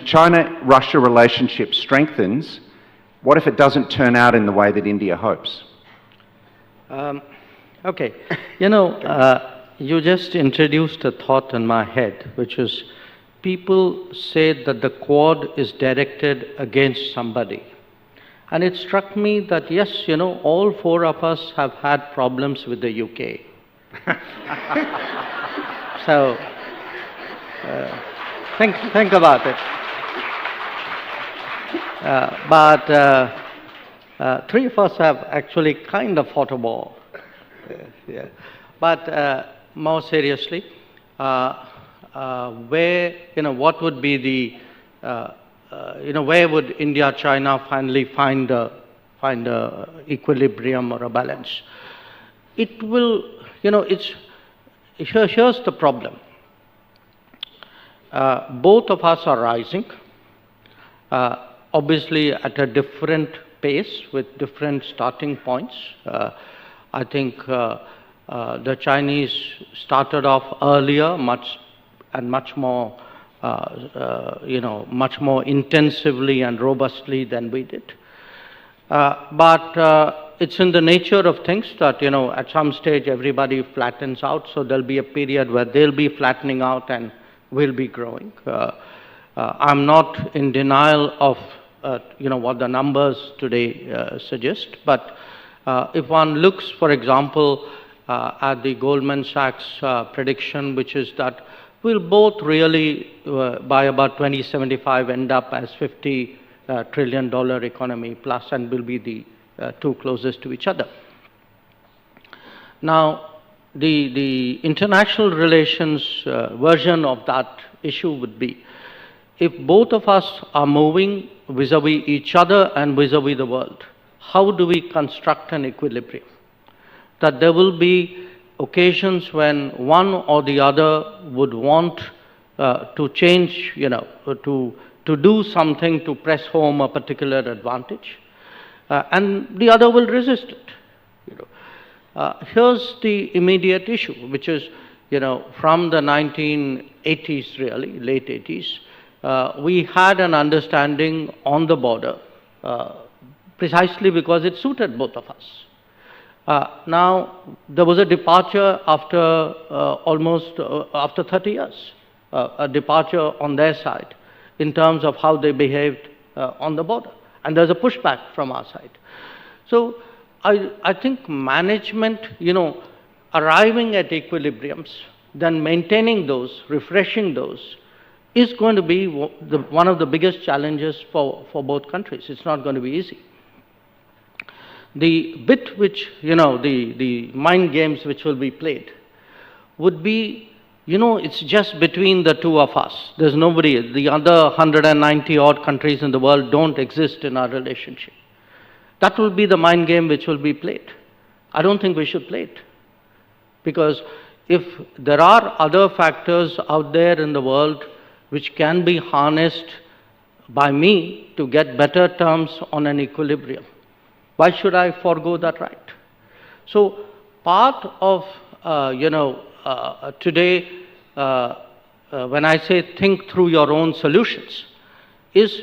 China-Russia relationship strengthens, what if it doesn't turn out in the way that India hopes? Okay. You just introduced a thought in my head, which is people say that the Quad is directed against somebody. And it struck me that, yes, all four of us have had problems with the UK. So, think about it. But three of us have actually kind of fought a war. Yeah. But more seriously, what would be the, where would India, China finally find a equilibrium or a balance? It will, here's the problem. Both of us are rising, obviously at a different pace with different starting points. I think the Chinese started off earlier, much more, much more intensively and robustly than we did. But it's in the nature of things that, at some stage everybody flattens out, so there'll be a period where they'll be flattening out and we'll be growing. I'm not in denial of, what the numbers today suggest, but if one looks, for example, at the Goldman Sachs prediction, which is that we'll both really, by about 2075, end up as $50 trillion economy plus, and will be the two closest to each other. Now, the international relations version of that issue would be, if both of us are moving vis-a-vis each other and vis-a-vis the world, how do we construct an equilibrium? That there will be occasions when one or the other would want to change, to do something to press home a particular advantage, and the other will resist it. Here's the immediate issue, which is, from the 1980s, really, late 80s, we had an understanding on the border, precisely because it suited both of us. Now, there was a departure after after 30 years, a departure on their side in terms of how they behaved on the border. And there's a pushback from our side. So I think management, arriving at equilibriums, then maintaining those, refreshing those, is going to be one of the biggest challenges for both countries. It's not going to be easy. The bit which, the mind games which will be played would be, it's just between the two of us. There's nobody, the other 190 odd countries in the world don't exist in our relationship. That will be the mind game which will be played. I don't think we should play it. Because if there are other factors out there in the world which can be harnessed by me to get better terms on an equilibrium, why should I forego that right? So part of, today, when I say think through your own solutions, is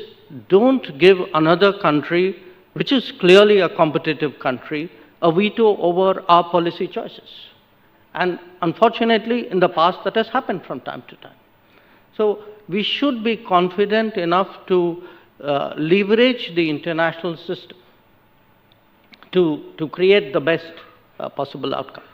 don't give another country, which is clearly a competitive country, a veto over our policy choices. And unfortunately, in the past, that has happened from time to time. So we should be confident enough to leverage the international system to create the best possible outcome.